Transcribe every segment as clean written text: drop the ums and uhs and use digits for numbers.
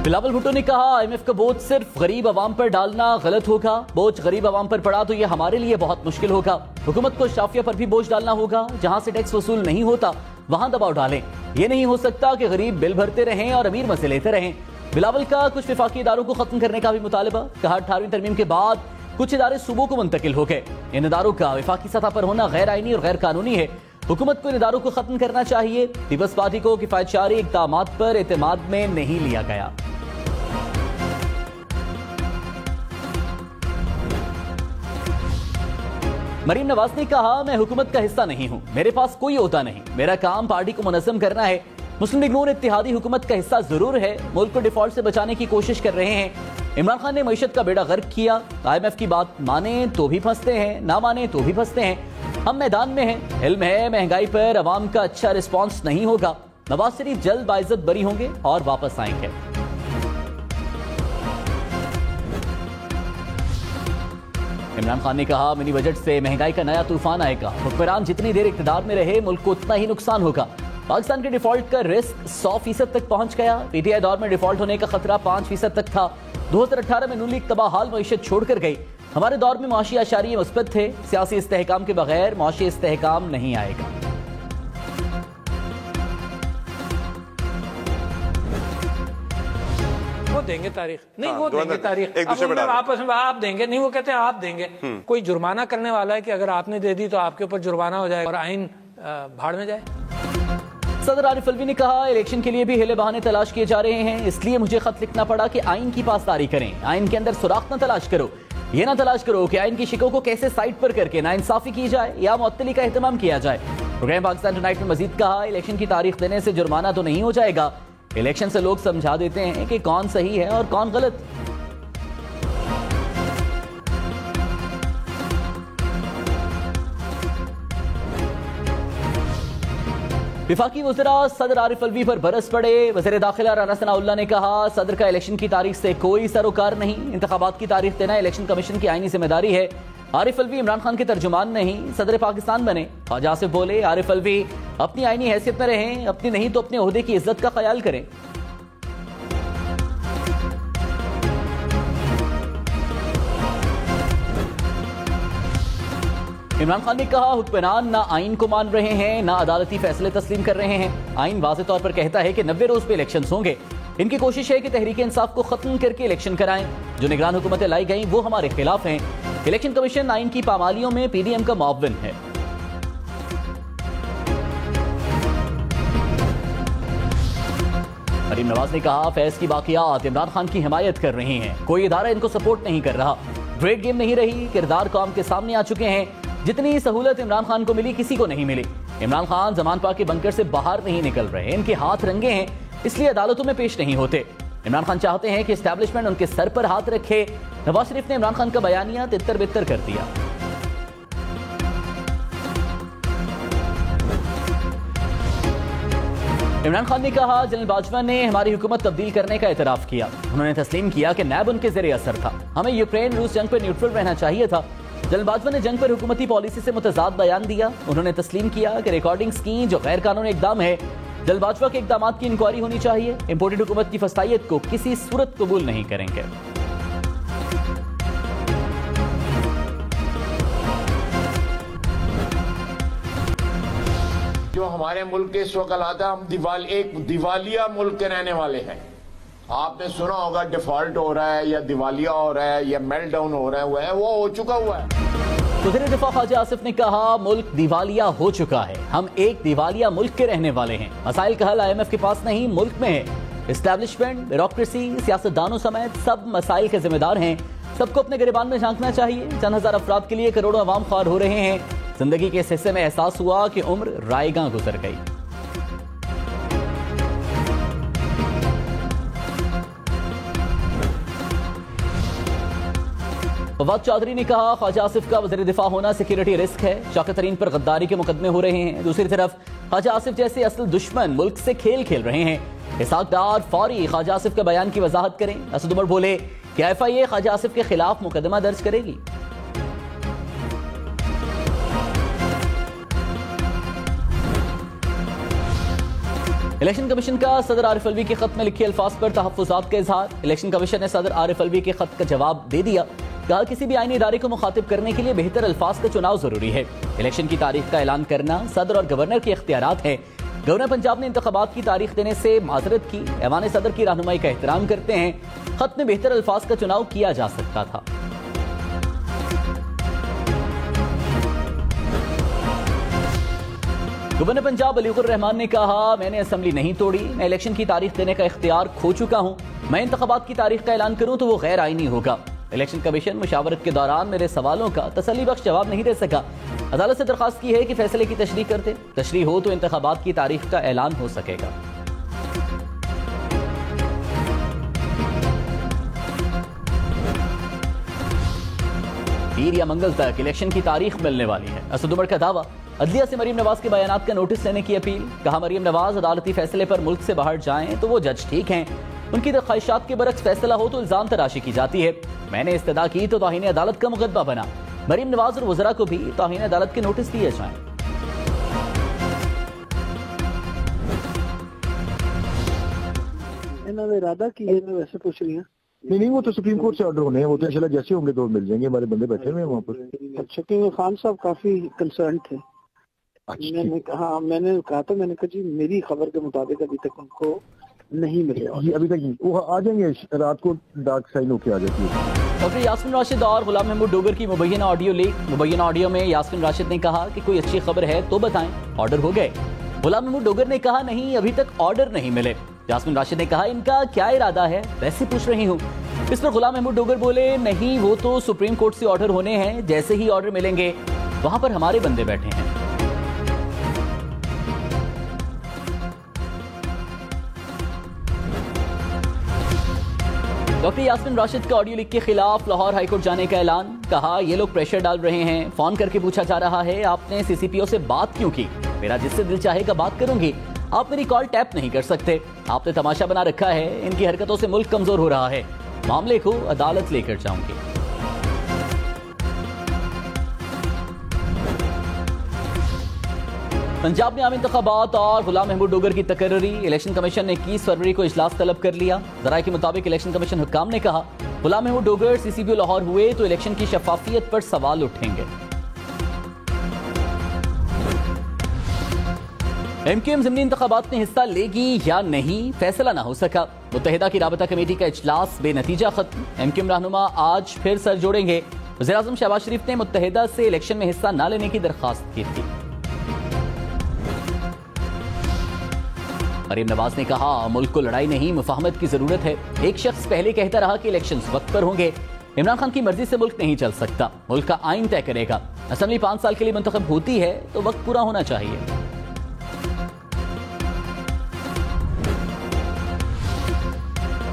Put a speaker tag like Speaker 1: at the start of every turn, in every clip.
Speaker 1: بلاول بھٹو نے کہا IMF کا بوجھ صرف غریب عوام پر ڈالنا غلط ہوگا. بوجھ غریب عوام پر پڑا تو یہ ہمارے لیے بہت مشکل ہوگا. حکومت کو شافیہ پر بھی بوجھ ڈالنا ہوگا. جہاں سے ٹیکس وصول نہیں ہوتا وہاں دباؤ ڈالیں. یہ نہیں ہو سکتا کہ غریب بل بھرتے رہیں اور امیر مزے لیتے رہیں. بلاول کا کچھ وفاقی اداروں کو ختم کرنے کا بھی مطالبہ. کہا 18ویں ترمیم کے بعد کچھ ادارے صوبوں کو منتقل ہو گئے. ان اداروں کا وفاقی سطح پر ہونا غیر آئینی اور غیر قانونی ہے. حکومت کو ان اداروں کو ختم کرنا چاہیے. پیپلز پارٹی کو کفایت شعاری اقدامات پر اعتماد میں نہیں لیا گیا. مریم نواز نے کہا میں حکومت کا حصہ نہیں ہوں, میرے پاس کوئی عہدہ نہیں, میرا کام پارٹی کو منظم کرنا ہے. مسلم لیگ نون اتحادی حکومت کا حصہ ضرور ہے, ملک کو ڈیفالٹ سے بچانے کی کوشش کر رہے ہیں. عمران خان نے معیشت کا بیڑا غرق کیا. IMF کی بات مانیں تو بھی پھنستے ہیں, نہ مانیں تو بھی پھنستے ہیں. ہم میدان میں ہیں, علم ہے مہنگائی پر عوام کا اچھا رسپانس نہیں ہوگا. نواز شریف جلد باعزت بری ہوں گے اور واپس آئیں گے. عمران خان نے کہا منی بجٹ سے مہنگائی کا نیا طوفان آئے گا. حکمران جتنی دیر اقتدار میں رہے ملک کو اتنا ہی نقصان ہوگا. پاکستان کے ڈیفالٹ کا رسک 100% تک پہنچ گیا. PTI دور میں ڈیفالٹ ہونے کا خطرہ 5% تک تھا. 2018 میں نون لیگ تباہ حال معیشت چھوڑ کر گئی. ہمارے دور میں معاشی اشاریے مثبت تھے. سیاسی استحکام کے بغیر معاشی استحکام نہیں آئے گا.
Speaker 2: وہ دیں گے تاریخ نہیں, وہ دیں گے تاریخ. آپس میں آپ دیں گے نہیں, وہ کہتے ہیں آپ دیں گے. کوئی جرمانہ کرنے والا ہے کہ اگر آپ نے دے دی تو آپ کے اوپر جرمانہ ہو جائے اور آئین بھاڑ میں جائے.
Speaker 1: صدر عارف الوی نے کہا الیکشن کے لیے بھی ہیلے بہانے تلاش کیے جا رہے ہیں, اس لیے مجھے خط لکھنا پڑا کہ آئین کی پاسداری کریں. آئین کے اندر سوراخ نہ تلاش کرو. یہ نہ تلاش کرو کہ آئین کی شکوں کو کیسے سائٹ پر کر کے ناانصافی کی جائے یا معطلی کا اہتمام کیا جائے. پروگرام پاکستان ٹونائٹ میں مزید کہا الیکشن کی تاریخ دینے سے جرمانہ تو نہیں ہو جائے گا. الیکشن سے لوگ سمجھا دیتے ہیں کہ کون صحیح ہے اور کون غلط. وفاقی وزراء صدر عارف الوی پر برس پڑے. وزیر داخلہ رانا ثناء اللہ نے کہا صدر کا الیکشن کی تاریخ سے کوئی سروکار نہیں. انتخابات کی تاریخ دینا الیکشن کمیشن کی آئینی ذمہ داری ہے. عارف الوی عمران خان کے ترجمان نہیں, صدر پاکستان بنے. خواجہ آصف بولے عارف الوی اپنی آئینی حیثیت میں رہیں, اپنی نہیں تو اپنے عہدے کی عزت کا خیال کریں. عمران خان نے کہا حکمران نہ آئین کو مان رہے ہیں نہ عدالتی فیصلے تسلیم کر رہے ہیں. آئین واضح طور پر کہتا ہے کہ 90 روز پہ الیکشنز ہوں گے. ان کی کوشش ہے کہ تحریک انصاف کو ختم کر کے الیکشن کرائیں. جو نگران حکومتیں لائی گئیں وہ ہمارے خلاف ہیں. الیکشن کمیشن آئین کی پامالیوں میں PDM کا معاون ہے. مریم نواز نے کہا فیض کی باقیات عمران خان کی حمایت کر رہی ہیں, کوئی ادارہ ان کو سپورٹ نہیں کر رہا. گریٹ گیم نہیں رہی, کردار قوم کے سامنے آ چکے ہیں. جتنی سہولت عمران خان کو ملی کسی کو نہیں ملی. عمران خان زمان پاک کے بنکر سے باہر نہیں نکل رہے, ان کے ہاتھ رنگے ہیں اس لیے عدالتوں میں پیش نہیں ہوتے. عمران خان چاہتے ہیں کہ اسٹیبلشمنٹ ان کے سر پر ہاتھ رکھے. نواز شریف نے عمران خان کا بیانیہ تتر بتر کر دیا. عمران خان نے کہا جنرل باجوہ نے ہماری حکومت تبدیل کرنے کا اعتراف کیا. انہوں نے تسلیم کیا کہ نیب ان کے زیر اثر تھا. ہمیں یوکرین روس جنگ پر نیوٹرل رہنا چاہیے تھا. جنرل باجوہ نے جنگ پر حکومتی پالیسی سے متضاد بیان دیا. انہوں نے تسلیم کیا کہ ریکارڈنگز کی جو غیر قانونی اقدام ہے. جنرل باجوہ کے اقدامات کی انکوائری ہونی چاہیے. امپورٹڈ حکومت کی فسطائیت کو کسی صورت قبول نہیں کریں گے.
Speaker 3: جو ہمارے ملک کے اس وقت حالات ہے, ہم ایک دیوالیہ ملک کے رہنے والے ہیں. آپ نے سنا ہوگا ڈیفالٹ ہو رہا ہے یا دیوالیہ ہو رہا ہے یا میلٹ ڈاؤن ہو رہا ہے, وہ ہو چکا ہوا ہے.
Speaker 1: وزیر دفاع خواجہ آصف نے کہا ملک دیوالیہ ہو چکا ہے. ہم ایک دیوالیہ ملک کے رہنے والے ہیں. مسائل کا حل IMF کے پاس نہیں ملک میں ہے. اسٹیبلشمنٹ, بیوروکریسی, سیاستدانوں سمیت سب مسائل کے ذمہ دار ہیں. سب کو اپنے گریبان میں جھانکنا چاہیے. چند ہزار افراد کے لیے کروڑوں عوام خوار ہو رہے ہیں. زندگی کے اس حصے میں احساس ہوا کہ عمر رائے گاں گزر گئی. فواد چودھری نے کہا خواجہ آصف کا وزیر دفاع ہونا سیکیورٹی رسک ہے. شوکت ترین پر غداری کے مقدمے ہو رہے ہیں. دوسری طرف خواجہ آصف جیسے اصل دشمن ملک سے کھیل کھیل رہے ہیں. اسحاق ڈار فوری خواجہ آصف کے بیان کی وضاحت کریں. اسد عمر بولے کہ FIA خواجہ آصف کے خلاف مقدمہ درج کرے گی. الیکشن کمیشن کا صدر عارف الوی کے خط میں لکھے الفاظ پر تحفظات کا اظہار. الیکشن کمیشن نے صدر عارف الوی کے خط کا جواب دے دیا. کہا کسی بھی آئینی ادارے کو مخاطب کرنے کے لیے بہتر الفاظ کا چناؤ ضروری ہے. الیکشن کی تاریخ کا اعلان کرنا صدر اور گورنر کے اختیارات ہیں. گورنر پنجاب نے انتخابات کی تاریخ دینے سے معذرت کی. ایوان صدر کی رہنمائی کا احترام کرتے ہیں. خط میں بہتر الفاظ کا چناؤ کیا جا سکتا تھا. گورنر پنجاب علی الرحمان نے کہا میں نے اسمبلی نہیں توڑی, میں الیکشن کی تاریخ دینے کا اختیار کھو چکا ہوں. میں انتخابات کی تاریخ کا اعلان کروں تو وہ غیر آئینی ہوگا. الیکشن کمیشن مشاورت کے دوران میرے سوالوں کا تسلی بخش جواب نہیں دے سکا. عدالت سے درخواست کی ہے کہ فیصلے کی تشریح کر دے. تشریح ہو تو انتخابات کی تاریخ کا اعلان ہو سکے گا. پیر یا منگل تک الیکشن کی تاریخ ملنے والی ہے. اسد عمر کا دعویٰ, عدلیہ سے مریم نواز کے بیانات کا نوٹس لینے کی اپیل. کہا مریم نواز عدالتی فیصلے پر ملک سے باہر جائیں تو وہ جج ٹھیک ہیں, ان کی خواہشات کے برعکس فیصلہ ہو تو الزام تراشی کی جاتی ہے. میں نے استدعا کی تو توہین عدالت کا مقدمہ بنا. مریم نواز اور وزراء کو بھی توہین عدالت کے نوٹس دیے جائیں.
Speaker 4: انہوں نے ارادہ کی ہے, میں ویسے پوچھ رہی ہوں.
Speaker 5: نہیں وہ تو سپریم کورٹ سے آرڈر ہونے ہیں, وہ تو انشاءاللہ جیسے ہوں گے تو مل جائیں گے. ہمارے بندے بیٹھے ہوئے ہیں وہاں پر.
Speaker 4: اچھا, کیونکہ خان صاحب کافی کنسرن تھے. میں نے کہا تھا, میں نے کہا جی میری خبر کے مطابق ابھی تک ان کو نہیں ملے.
Speaker 5: ابھی تک وہ آ جائیں گے, رات کو ڈارک سائن ہو کے آ جاتی ہے.
Speaker 1: ڈاکٹر یاسمین راشد اور غلام محمود ڈوگر کی مبینہ آڈیو لیک. مبینہ آڈیو میں یاسمین راشد نے کہا کہ کوئی اچھی خبر ہے تو بتائیں, آرڈر ہو گئے. غلام محمود ڈوگر نے کہا نہیں ابھی تک آرڈر نہیں ملے. یاسمین راشد نے کہا ان کا کیا ارادہ ہے ویسے پوچھ رہی ہوں. اس پر غلام محمود ڈوگر بولے نہیں وہ تو سپریم کورٹ سے آرڈر ہونے ہیں, جیسے ہی آرڈر ملیں گے وہاں پر ہمارے بندے بیٹھے ہیں. ڈاکٹر یاسمین راشد کا آڈیو لیک کے خلاف لاہور ہائی کورٹ جانے کا اعلان. کہا یہ لوگ پریشر ڈال رہے ہیں, فون کر کے پوچھا جا رہا ہے آپ نے سی سی پی او سے بات کیوں کی. میرا جس سے دل چاہے گا بات کروں گی, آپ میری کال ٹیپ نہیں کر سکتے. آپ نے تماشا بنا رکھا ہے, ان کی حرکتوں سے ملک کمزور ہو رہا ہے. معاملے کو عدالت لے کر جاؤں گی. پنجاب میں عام انتخابات اور غلام محمود ڈوگر کی تقرری. الیکشن کمیشن نے 21 فروری کو اجلاس طلب کر لیا. ذرائع کے مطابق الیکشن کمیشن حکام نے کہا غلام محمود ڈوگر سی سی پی او لاہور ہوئے تو الیکشن کی شفافیت پر سوال اٹھیں گے. ایم کیو ایم ضمنی انتخابات میں حصہ لے گی یا نہیں فیصلہ نہ ہو سکا. متحدہ کی رابطہ کمیٹی کا اجلاس بے نتیجہ ختم. ایم کیو ایم رہنما آج پھر سر جوڑیں گے. وزیر اعظم شہباز شریف نے متحدہ سے الیکشن میں حصہ نہ لینے کی درخواست کی تھی. مریم نواز نے کہا ملک کو لڑائی نہیں مفاہمت کی ضرورت ہے. ایک شخص پہلے کہتا رہا کہ الیکشنز وقت پر ہوں گے. عمران خان کی مرضی سے ملک نہیں چل سکتا, ملک کا آئین طے کرے گا. اسمبلی 5 سال کے لیے منتخب ہوتی ہے تو وقت پورا ہونا چاہیے.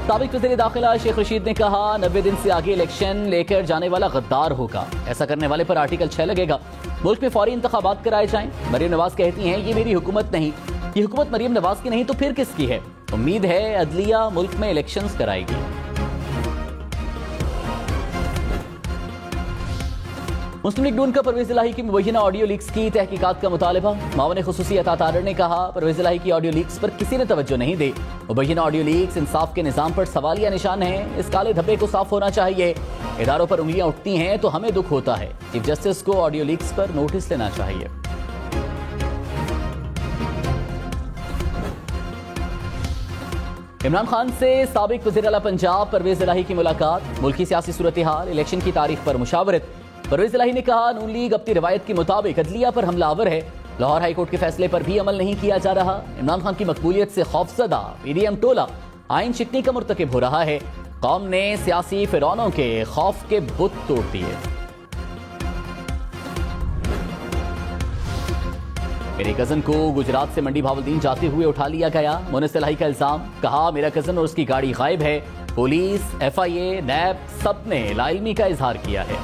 Speaker 1: سابق وزیر داخلہ شیخ رشید نے کہا 90 دن سے آگے الیکشن لے کر جانے والا غدار ہوگا. ایسا کرنے والے پر آرٹیکل 6 لگے گا. ملک میں فوری انتخابات کرائے جائیں. مریم نواز کہتی ہیں یہ میری حکومت نہیں. یہ حکومت مریم نواز کی نہیں تو پھر کس کی ہے؟ امید ہے عدلیہ ملک میں الیکشنز کرائے گی. مسلم لیگ نون کا پرویز الہی کی مبینہ آڈیو لیکس کی تحقیقات کا مطالبہ. معاون خصوصی عطا تارڑ نے کہا پرویز الہی کی آڈیو لیکس پر کسی نے توجہ نہیں دی. مبینہ آڈیو لیکس انصاف کے نظام پر سوالیہ نشان ہیں. اس کالے دھبے کو صاف ہونا چاہیے. اداروں پر انگلیاں اٹھتی ہیں تو ہمیں دکھ ہوتا ہے. چیف جسٹس کو آڈیو لیکس پر نوٹس لینا چاہیے. عمران خان سے سابق وزیر اعلیٰ پنجاب پرویز الہی کی ملاقات. ملکی سیاسی صورتحال, الیکشن کی تاریخ پر مشاورت. پرویز الہی نے کہا نون لیگ اپنی روایت کے مطابق عدلیہ پر حملہ آور ہے. لاہور ہائی کورٹ کے فیصلے پر بھی عمل نہیں کیا جا رہا. عمران خان کی مقبولیت سے خوفزدہ پی ڈی ایم ٹولہ آئین شکنی کا مرتکب ہو رہا ہے. قوم نے سیاسی فرعونوں کے خوف کے بت توڑ دیے. میرے کزن کو گجرات سے منڈی بھاولدین جاتے ہوئے اٹھا لیا گیا. مونس الہی کا الزام. کہا میرا کزن اور اس کی گاڑی غائب ہے. پولیس, ایف آئی اے, نیب سب نے لا علمی کا اظہار کیا ہے.